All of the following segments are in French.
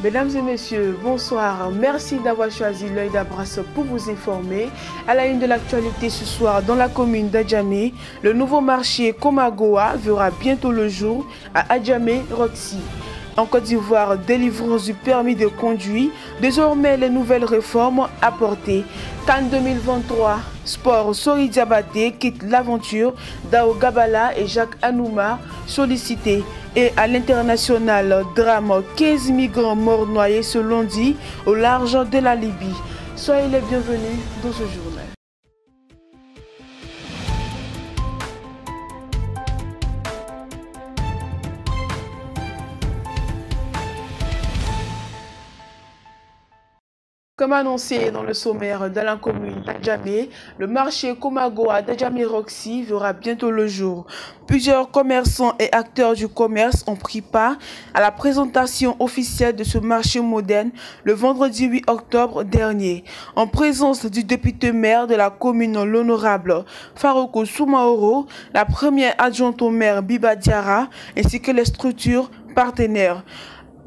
Mesdames et messieurs, bonsoir. Merci d'avoir choisi l'œil d'Abras pour vous informer. À la une de l'actualité ce soir, dans la commune d'Adjamé, le nouveau marché Komagoa verra bientôt le jour à Adjamé Roxy. En Côte d'Ivoire, délivrance du permis de conduire. Désormais, les nouvelles réformes apportées. CAN 2023, sport Sori Diabaté quitte l'aventure. Dao Gabala et Jacques Anouma sollicités. Et à l'international, drame, 15 migrants morts noyés ce lundi au large de la Libye. Soyez les bienvenus dans ce journal. Comme annoncé dans le sommaire de la commune d'Adjamé, le marché Komagoa d'Adjamé Roxy verra bientôt le jour. Plusieurs commerçants et acteurs du commerce ont pris part à la présentation officielle de ce marché moderne le vendredi 8 octobre dernier, en présence du député-maire de la commune, l'honorable Faroukou Soumaoro, la première adjointe au maire Biba Diarra, ainsi que les structures partenaires.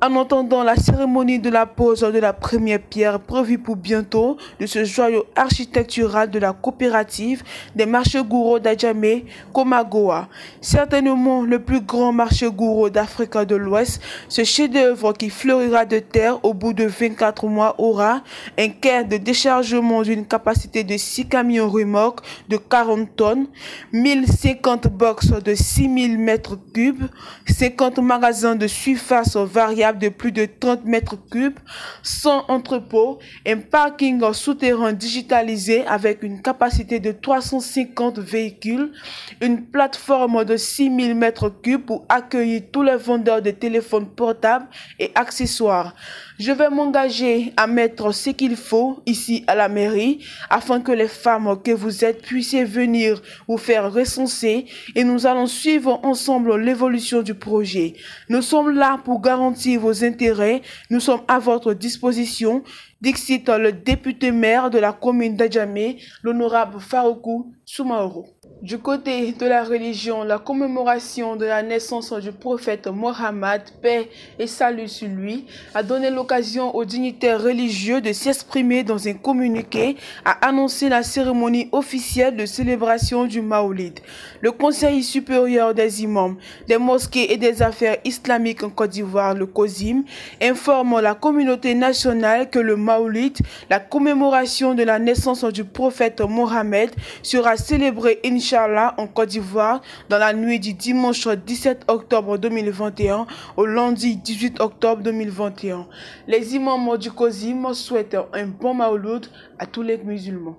En attendant la cérémonie de la pose de la première pierre prévue pour bientôt de ce joyau architectural de la coopérative des marchés gouraux d'Adjamé, Komagoa, certainement le plus grand marché gourou d'Afrique de l'Ouest, ce chef-d'œuvre qui fleurira de terre au bout de 24 mois aura un quai de déchargement d'une capacité de 6 camions remorques de 40 tonnes, 1050 box de 6000 mètres cubes, 50 magasins de surface variable de plus de 30 mètres cubes, 100 entrepôts, un parking souterrain digitalisé avec une capacité de 350 véhicules, une plateforme de 6000 mètres cubes pour accueillir tous les vendeurs de téléphones portables et accessoires. Je vais m'engager à mettre ce qu'il faut ici à la mairie afin que les femmes que vous êtes puissent venir vous faire recenser et nous allons suivre ensemble l'évolution du projet. Nous sommes là pour garantir vos intérêts. Nous sommes à votre disposition. Dixit le député-maire de la commune d'Adjamé, l'honorable Faroukou Soumaoro. Du côté de la religion, la commémoration de la naissance du prophète Mohammed, paix et salut sur lui, a donné l'occasion aux dignitaires religieux de s'exprimer dans un communiqué à annoncer la cérémonie officielle de célébration du Maoulid. Le Conseil supérieur des imams, des mosquées et des affaires islamiques en Côte d'Ivoire, le COSIM, informe la communauté nationale que le Maoulid, la commémoration de la naissance du prophète Mohammed, sera célébrée Inch'Allah en Côte d'Ivoire dans la nuit du dimanche 17 octobre 2021 au lundi 18 octobre 2021. Les imams du COSIM souhaitent un bon Maouloud à tous les musulmans.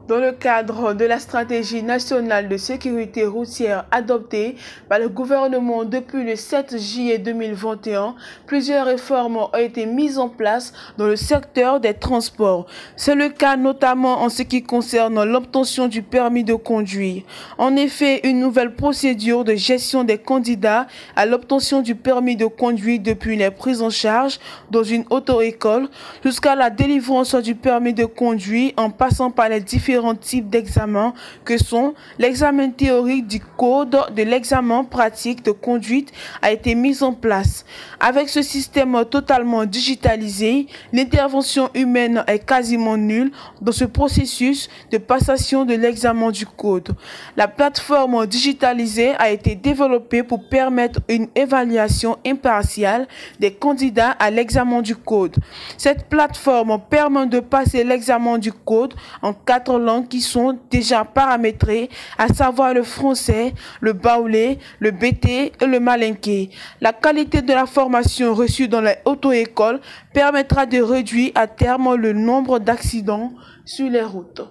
Dans le cadre de la stratégie nationale de sécurité routière adoptée par le gouvernement depuis le 7 juillet 2021, plusieurs réformes ont été mises en place dans le secteur des transports. C'est le cas notamment en ce qui concerne l'obtention du permis de conduire. En effet, une nouvelle procédure de gestion des candidats à l'obtention du permis de conduire depuis les prises en charge dans une auto-école jusqu'à la délivrance du permis de conduire en passant par les différents types d'examens que sont l'examen théorique du code de l'examen pratique de conduite a été mise en place. Avec ce système totalement digitalisé, l'intervention humaine est quasiment nulle dans ce processus de passation de l'examen du code. La plateforme digitalisée a été développée pour permettre une évaluation impartiale des candidats à l'examen du code. Cette plateforme permet de passer l'examen du code en 4 langues qui sont déjà paramétrées, à savoir le français, le baoulé, le bété et le malinké. La qualité de la formation reçue dans les auto-écoles permettra de réduire à terme le nombre d'accidents sur les routes.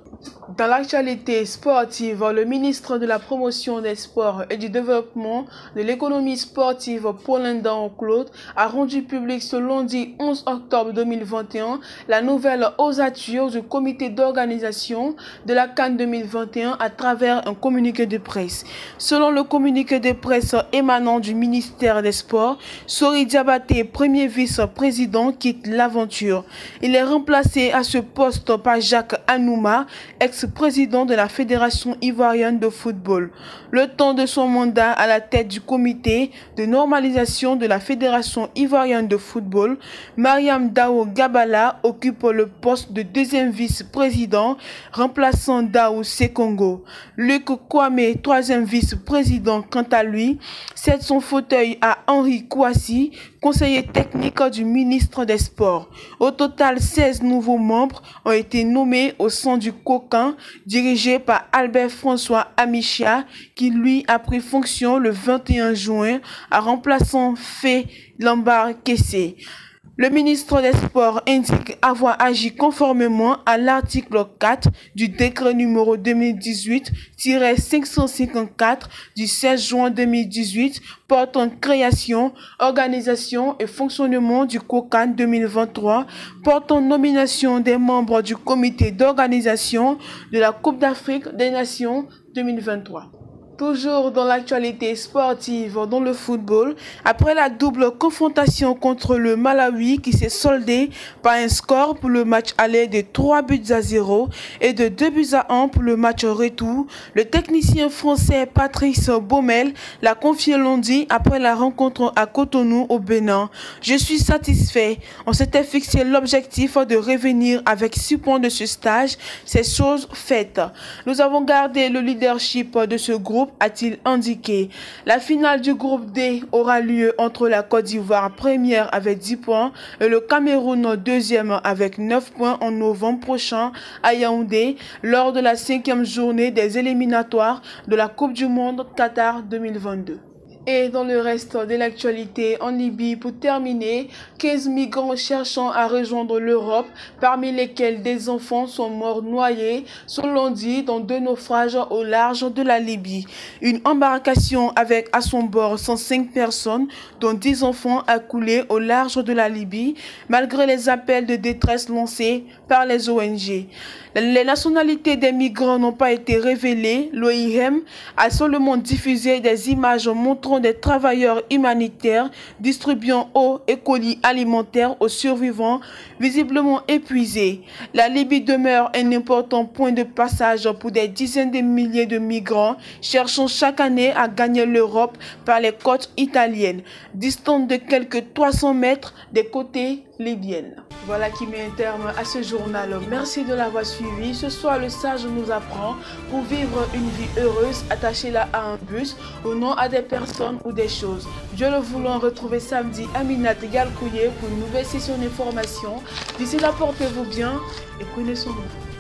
Dans l'actualité sportive, le ministre de la Promotion des Sports et du Développement de l'économie sportive, Paulin Daon-Claude, a rendu public ce lundi 11 octobre 2021 la nouvelle ossature du comité d'organisation de la CAN 2021 à travers un communiqué de presse. Selon le communiqué de presse émanant du ministère des Sports, Sori Diabaté, premier vice-président, quitte l'aventure. Il est remplacé à ce poste par Jacques Anouma, ex-président de la Fédération ivoirienne de football. Le temps de son mandat à la tête du comité de normalisation de la Fédération ivoirienne de football, Mariam Dao Gabala occupe le poste de deuxième vice-président, remplaçant Dao Sekongo. Luc Kwame, troisième vice-président, quant à lui, cède son fauteuil à Henri Kouassi, conseiller technique du ministre des Sports. Au total, 16 nouveaux membres ont été nommés au sein du COCAN, dirigé par Albert François Amichia, qui lui a pris fonction le 21 juin, en remplaçant Fé Lambar Kessé. Le ministre des Sports indique avoir agi conformément à l'article 4 du décret numéro 2018-554 du 16 juin 2018 portant création, organisation et fonctionnement du COCAN 2023, portant nomination des membres du comité d'organisation de la Coupe d'Afrique des Nations 2023. Toujours dans l'actualité sportive, dans le football, après la double confrontation contre le Malawi qui s'est soldée par un score pour le match aller de 3-0 et de 2-1 pour le match retour, le technicien français Patrice Baumel l'a confié lundi après la rencontre à Cotonou au Bénin. Je suis satisfait. On s'était fixé l'objectif de revenir avec 6 points de ce stage. C'est chose faite. Nous avons gardé le leadership de ce groupe, a-t-il indiqué. La finale du groupe D aura lieu entre la Côte d'Ivoire première avec 10 points et le Cameroun deuxième avec 9 points en novembre prochain à Yaoundé lors de la 5e journée des éliminatoires de la Coupe du Monde Qatar 2022. Et dans le reste de l'actualité, en Libye, pour terminer, 15 migrants cherchant à rejoindre l'Europe, parmi lesquels des enfants sont morts noyés, ce lundi dans 2 naufrages au large de la Libye. Une embarcation avec à son bord 105 personnes, dont 10 enfants, a coulé au large de la Libye, malgré les appels de détresse lancés par les ONG. Les nationalités des migrants n'ont pas été révélées. L'OIM a seulement diffusé des images montrant des travailleurs humanitaires distribuant eau et colis alimentaires aux survivants visiblement épuisés. La Libye demeure un important point de passage pour des dizaines de milliers de migrants cherchant chaque année à gagner l'Europe par les côtes italiennes, distantes de quelques 300 mètres des côtes libyennes. Voilà qui met un terme à ce journal. Merci de l'avoir suivi. Ce soir, le sage nous apprend pour vivre une vie heureuse, attachez-la à un bus ou non à des personnes ou des choses. Dieu le voulant, retrouver samedi Aminat Galkouye pour une nouvelle session d'information. D'ici là, portez-vous bien et prenez soin de vous.